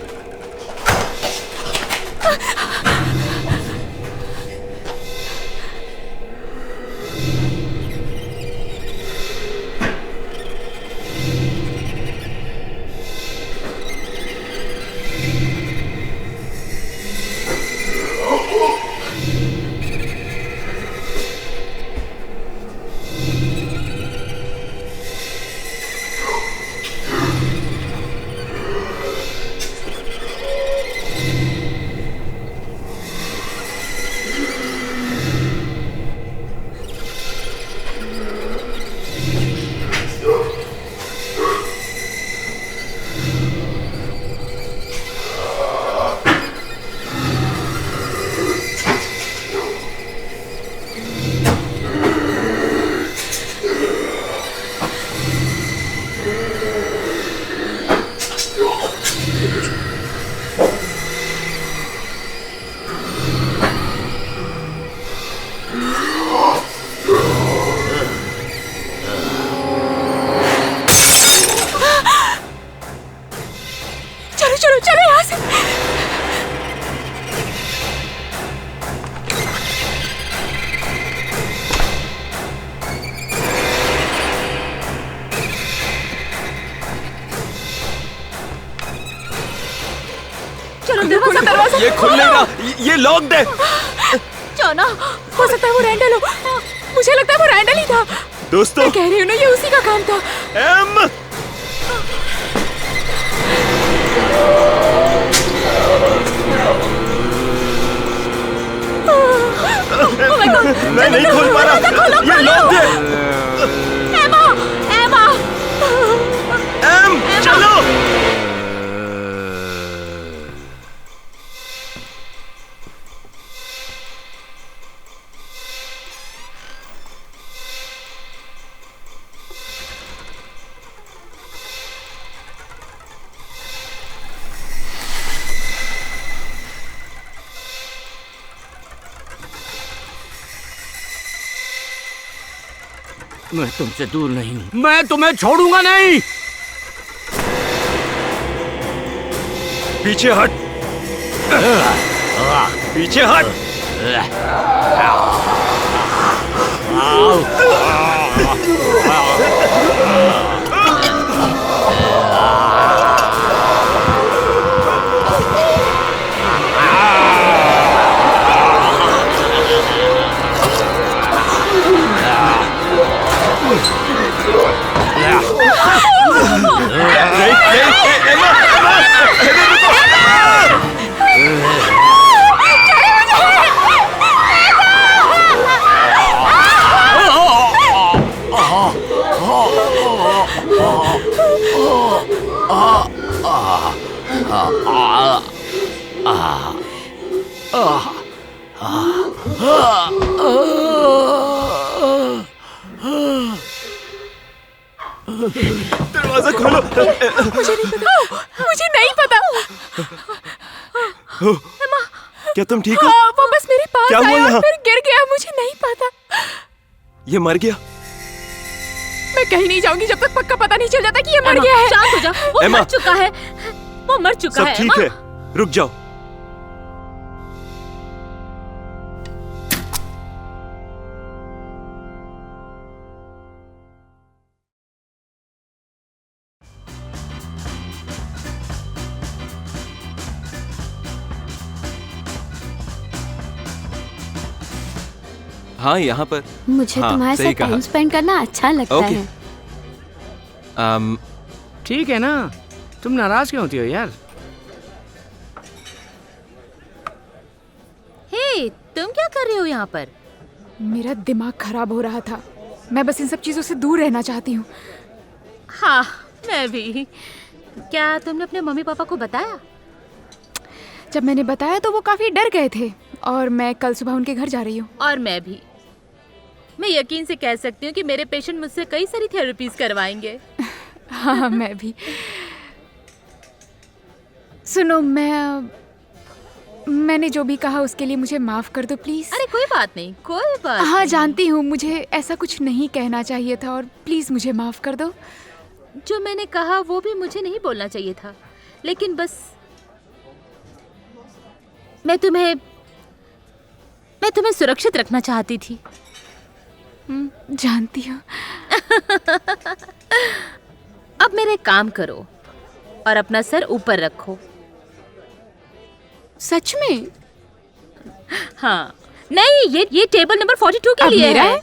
दरवाजा ये खुल नहीं रहा, ये लॉक्ड है। जाना, हो सकता है वो रैंडल हो। मुझे लगता है वो रैंडल ही था। दोस्तों, मैं कह रही हूँ ना, ये उसी का काम था। एम मैं नहीं खोल पा रहा, ये लॉक्ड है। एमा, एमा, एम चलो। मैं तुमसे दूर नहीं हूं, मैं तुम्हें छोड़ूंगा नहीं। पीछे हट, पीछे हट। दरवाजा खोलो। मुझे नहीं पता। क्या तुम ठीक हो? वो बस मेरे पास क्या हुआ आया यहाँ? और फिर गिर गया। मुझे नहीं पता। ये मर गया? मैं कहीं नहीं जाऊंगी जब तक पक्का पता नहीं चल जाता कि ये मर गया है। शांत हो जा, वो एमा। मर चुका है, वो मर चुका सब है। ठीक एमा। है, रुक जाओ। हाँ, यहाँ पर। मुझे हाँ, तुम्हारे सही साथ कहा। टाइम स्पेंड करना अच्छा लगता ओके। है। ठीक है ना, तुम नाराज क्यों होती हो यार? हे, तुम क्या कर रहे हो यहाँ पर? मेरा दिमाग खराब हो रहा था। मैं बस इन सब चीजों से दूर रहना चाहती हूँ। हाँ, मैं भी। क्या तुमने अपने मम्मी पापा को बताया? जब मैंने बताया तो वो काफी डर गए थे और मैं कल सुबह उनके घर जा रही हूँ। और मैं भी। मैं यकीन से कह सकती हूँ कि मेरे पेशेंट मुझसे कई सारी थेरेपीज करवाएंगे। हाँ, मैं भी। सुनो, मैंने जो भी कहा उसके लिए मुझे माफ कर दो प्लीज। अरे कोई बात नहीं, कोई बात हाँ, नहीं। जानती हूँ मुझे ऐसा कुछ नहीं कहना चाहिए था और प्लीज मुझे माफ कर दो। जो मैंने कहा वो भी मुझे नहीं बोलना चाहिए था, लेकिन बस मैं तुम्हें सुरक्षित रखना चाहती थी। जानती हूँ। अब मेरे काम करो और अपना सर ऊपर रखो। सच में? हाँ, नहीं, ये टेबल नंबर 42 के अब लिए मेरा है।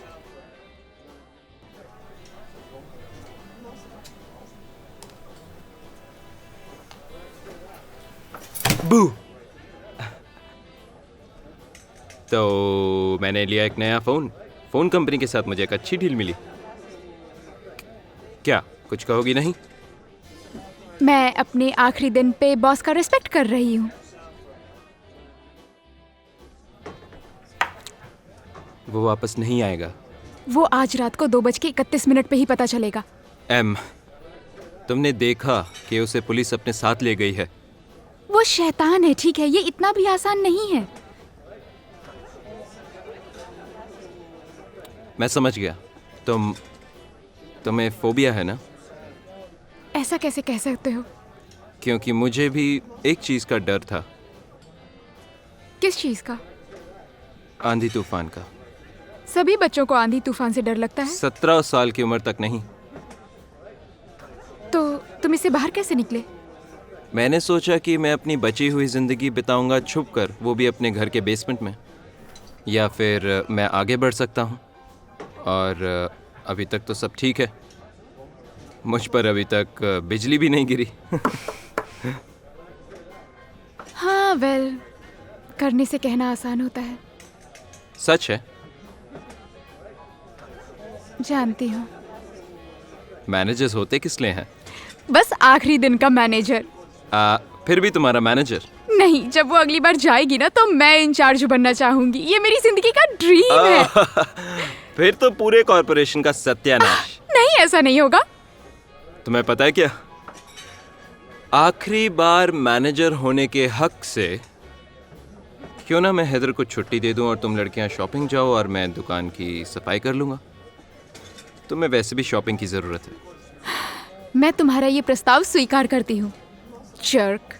बू। तो मैंने लिया एक नया फोन कंपनी के साथ मुझे एक अच्छी डील मिली। क्या कुछ कहोगी नहीं? मैं अपने आखिरी दिन पे बॉस का रिस्पेक्ट कर रही हूँ। वो वापस नहीं आएगा। वो आज रात को 2:31 पे ही पता चलेगा। एम, तुमने देखा कि उसे पुलिस अपने साथ ले गई है। वो शैतान है, ठीक है? ये इतना भी आसान नहीं है। मैं समझ गया। तुम्हें फोबिया है ना? ऐसा कैसे कह सकते हो? क्योंकि मुझे भी एक चीज का डर था। किस चीज का? आंधी तूफान का। सभी बच्चों को आंधी तूफान से डर लगता है। 17 साल की उम्र तक नहीं। तो तुम इससे बाहर कैसे निकले? मैंने सोचा कि मैं अपनी बची हुई जिंदगी बिताऊंगा छुप कर, वो भी अपने घर के बेसमेंट में। या फिर मैं आगे बढ़ सकता हूँ। और अभी तक तो सब ठीक है। मुझ पर अभी तक बिजली भी नहीं गिरी। हाँ, वेल, करने से कहना आसान होता है। सच है। जानती हूँ। मैनेजर्स होते किस लिए हैं? बस आखिरी दिन का मैनेजर। फिर भी तुम्हारा मैनेजर? नहीं, जब वो अगली बार जाएगी ना तो मैं इंचार्ज बनना चाहूंगी। ये मेरी जिंदगी का ड्रीम है। फिर तो पूरे कॉर्पोरेशन का सत्यानाश। नहीं, ऐसा नहीं होगा। तुम्हें पता है क्या, आखिरी बार मैनेजर होने के हक से क्यों ना मैं हैदर को छुट्टी दे दूं और तुम लड़कियां शॉपिंग जाओ और मैं दुकान की सफाई कर लूंगा। तुम्हें वैसे भी शॉपिंग की जरूरत है। मैं तुम्हारा ये प्रस्ताव स्वीकार करती हूँ। जर्क।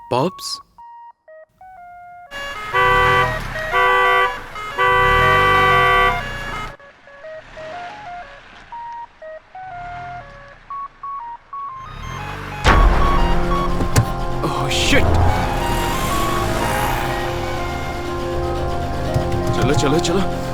Pops? Oh shit! चलो चलो चलो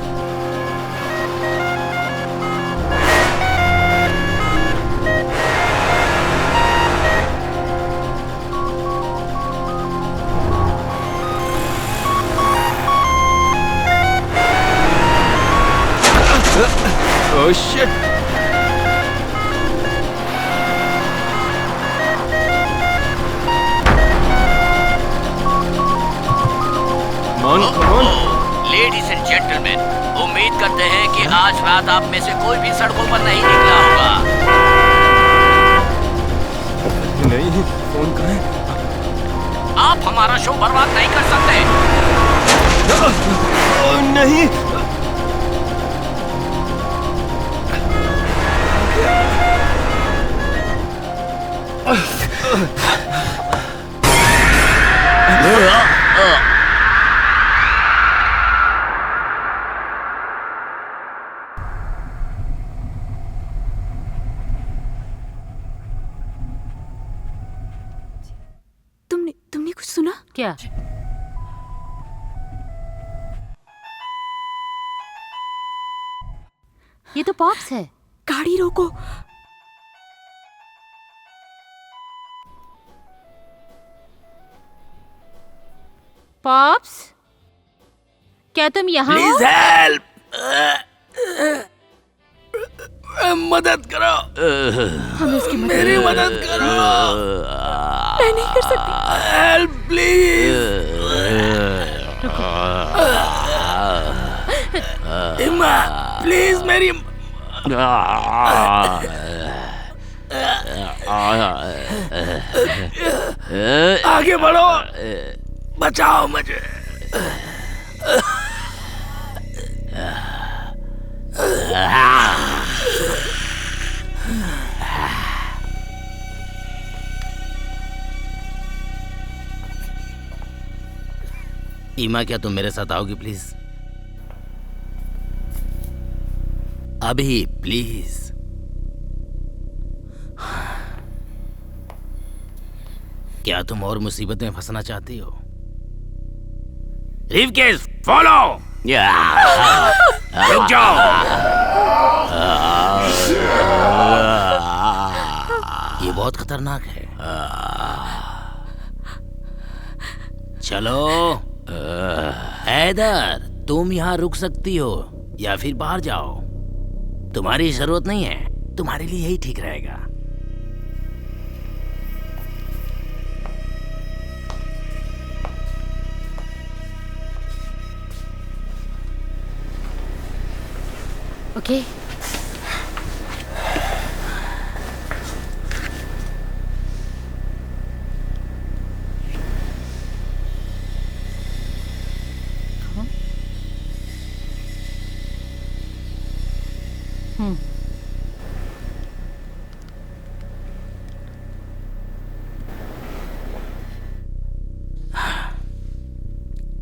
Oh shit! Ladies and gentleman, उम्मीद करते हैं कि आज रात आप में से कोई भी सड़कों पर नहीं निकला होगा। नहीं, फोन कहाँ है? आप हमारा शो बर्बाद नहीं कर सकते। नहीं। तुमने कुछ सुना? क्या? ये तो पॉप्स है। गाड़ी रोको। पॉप्स, क्या तुम यहाँ हो? प्लीज हेल्प, मदद करो। हम इसकी मेरी मदद करो। मैं नहीं कर सकती। Help please. इमा प्लीज मेरी आगे बढ़ो, बचाओ मुझे। ईमा, क्या तुम मेरे साथ आओगी प्लीज? अभी प्लीज। क्या तुम और मुसीबत में फंसना चाहती हो? Briefcase follow. रुक जाओ। ये बहुत खतरनाक है। चलो हैदर, तुम यहाँ रुक सकती हो या फिर बाहर जाओ। तुम्हारी जरूरत नहीं है, तुम्हारे लिए यही ठीक रहेगा। ओके।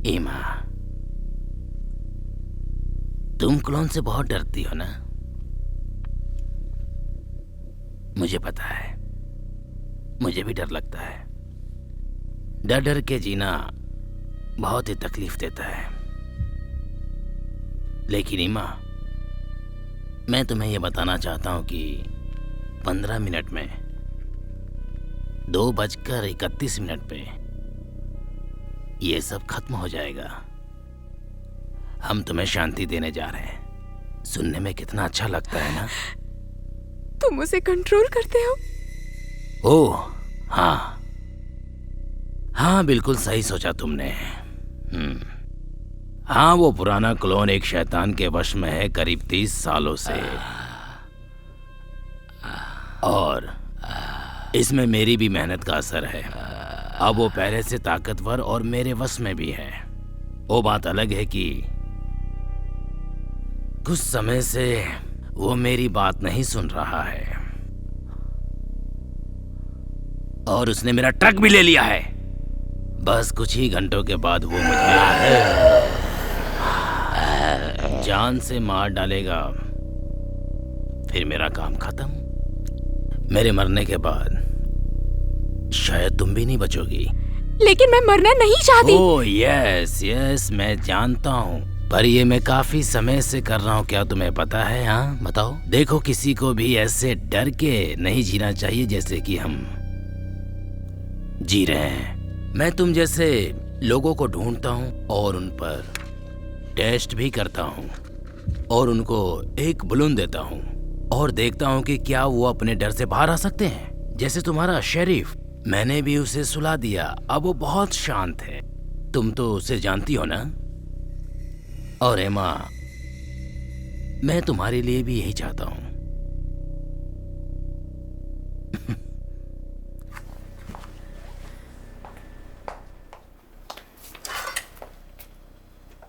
ईमा, तुम क्लोन से बहुत डरती हो ना? मुझे पता है, मुझे भी डर लगता है। डर डर के जीना बहुत ही तकलीफ देता है। लेकिन ईमा, मैं तुम्हें यह बताना चाहता हूं कि 15 मिनट में 2:31 पे ये सब खत्म हो जाएगा। हम तुम्हें शांति देने जा रहे हैं। सुनने में कितना अच्छा लगता है ना? तुम उसे कंट्रोल करते हो? ओह हाँ, हाँ बिल्कुल सही सोचा तुमने। हाँ, वो पुराना क्लोन एक शैतान के वश में है करीब 30 सालों से, और इसमें मेरी भी मेहनत का असर है। अब वो पहले से ताकतवर और मेरे वश में भी है। वो बात अलग है कि कुछ समय से वो मेरी बात नहीं सुन रहा है और उसने मेरा ट्रक भी ले लिया है। बस कुछ ही घंटों के बाद वो मुझे जान से मार डालेगा। फिर मेरा काम खत्म। मेरे मरने के बाद शायद तुम भी नहीं बचोगी। लेकिन मैं मरना नहीं चाहती। ओह यस यस, मैं जानता हूँ, पर ये मैं काफी समय से कर रहा हूँ। क्या तुम्हें पता है? हाँ बताओ। देखो, किसी को भी ऐसे डर के नहीं जीना चाहिए जैसे कि हम जी रहे हैं। मैं तुम जैसे लोगों को ढूंढता हूँ और उन पर टेस्ट भी करता हूँ और उनको एक बलून देता हूँ और देखता हूँ कि क्या वो अपने डर से बाहर आ सकते हैं। जैसे तुम्हारा शेरिफ, मैंने भी उसे सुला दिया। अब वो बहुत शांत है। तुम तो उसे जानती हो ना? और एमा, मैं तुम्हारे लिए भी यही चाहता हूं।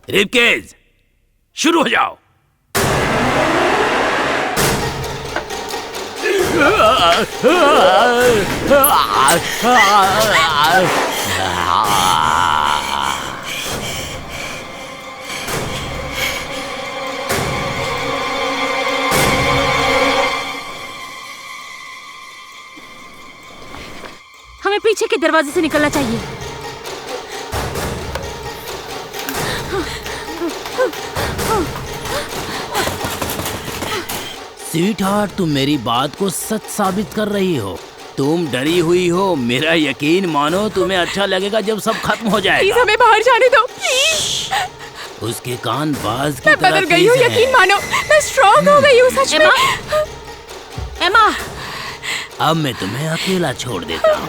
रिपकेज, शुरू हो जाओ। हमें पीछे के दरवाजे से निकलना चाहिए। स्वीटहार्ट, तुम मेरी बात को सच साबित कर रही हो। तुम डरी हुई हो, मेरा यकीन मानो। तुम्हें अच्छा लगेगा जब सब खत्म हो जाएगा। प्लीज हमें बाहर जाने दो, प्लीज। उसके कान बाज की मैं तरह बदल गई हूँ, तेज हैं। यकीन मानो। मैं स्ट्रॉन्ग हो गई हूँ सच में। एमा, अब मैं तुम्हें अकेला छोड़ देता हूँ।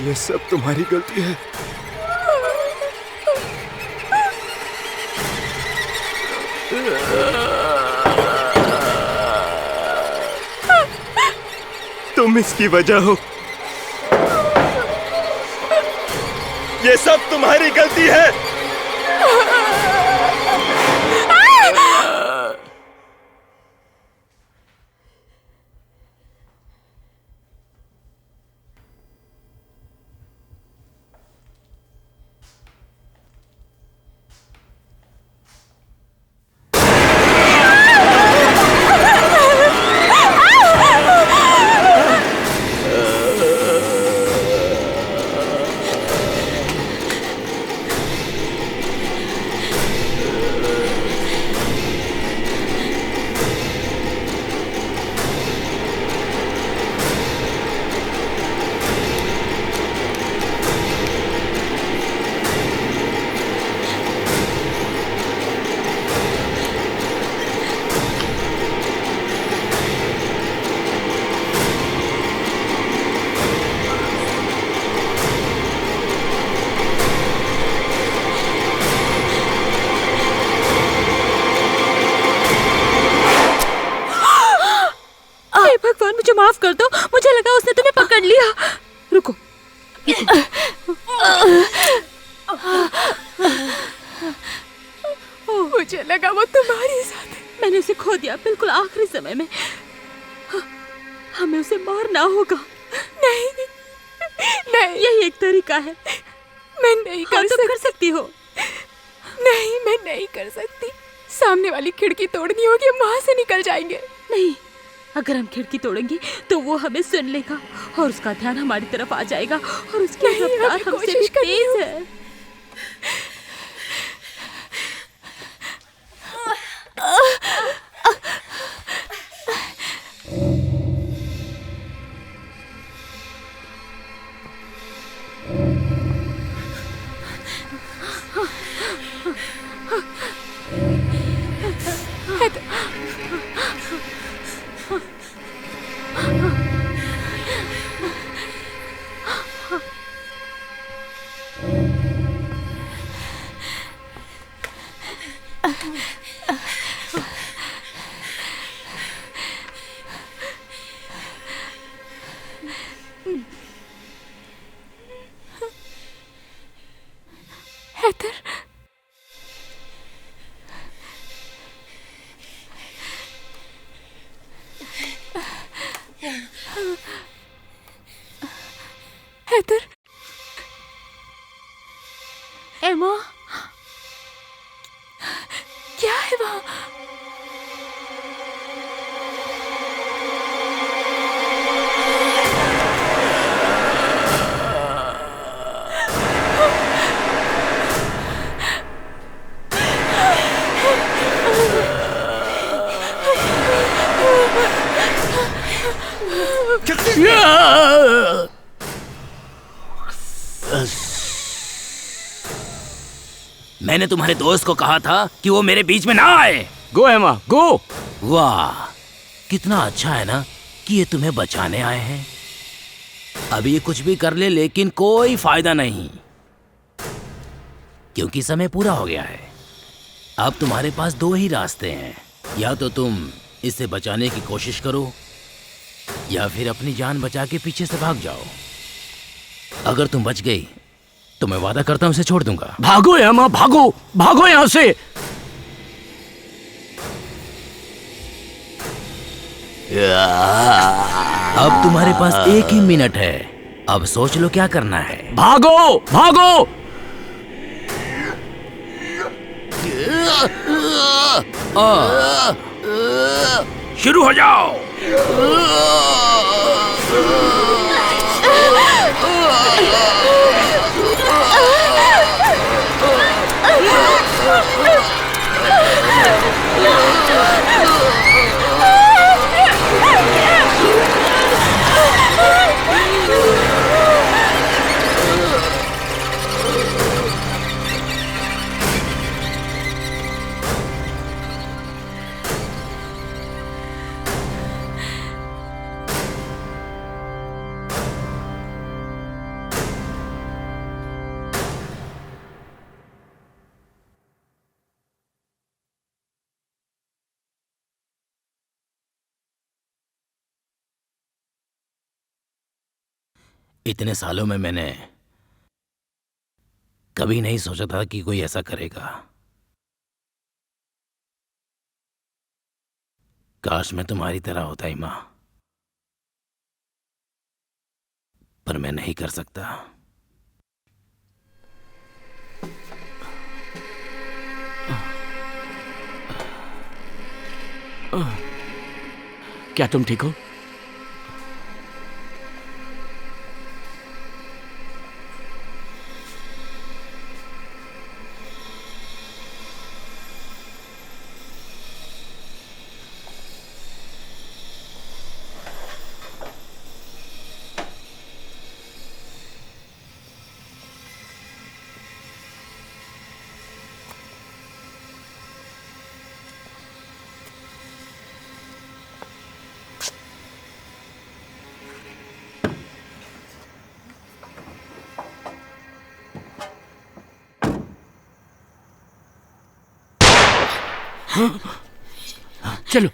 ये सब तुम्हारी गलती है। तुम इसकी वजह हो। ये सब तुम्हारी गलती है। माफ कर दो, मुझे लगा उसने तुम्हें पकड़ लिया। रुको। मुझे लगा वो तुम्हारे साथ है। मैंने उसे खो दिया बिल्कुल आखिरी समय में। हमें उसे मारना होगा। नहीं नहीं, यही एक तरीका है। मैं नहीं कर सकती हो। नहीं, मैं नहीं कर सकती। सामने वाली खिड़की तोड़नी होगी, हम वहां से निकल जाएंगे। नहीं, अगर हम खिड़की तोड़ेंगे तो वो हमें सुन लेगा और उसका ध्यान हमारी तरफ आ जाएगा और उसकी रफ्तार हमसे भी तेज है। हैदर, हैदर, एमा, क्या है वहाँ? मैंने तुम्हारे दोस्त को कहा था कि वो मेरे बीच में ना आए। गो एमा, गो। वाह, कितना अच्छा है ना कि ये तुम्हें बचाने आए हैं। अब ये कुछ भी कर ले लेकिन कोई फायदा नहीं, क्योंकि समय पूरा हो गया है। अब तुम्हारे पास दो ही रास्ते हैं, या तो तुम इसे बचाने की कोशिश करो या फिर अपनी जान बचा के पीछे से भाग जाओ। अगर तुम बच गई तो मैं वादा करता हूं इसे छोड़ दूंगा। भागो एमा, भागो, भागो यहां से। अब तुम्हारे पास 1 ही मिनट है, अब सोच लो क्या करना है। भागो, भागो। शुरू हो जाओ। इतने सालों में मैंने कभी नहीं सोचा था कि कोई ऐसा करेगा। काश मैं तुम्हारी तरह होता ही मां, पर मैं नहीं कर सकता। क्या तुम ठीक हो? चलो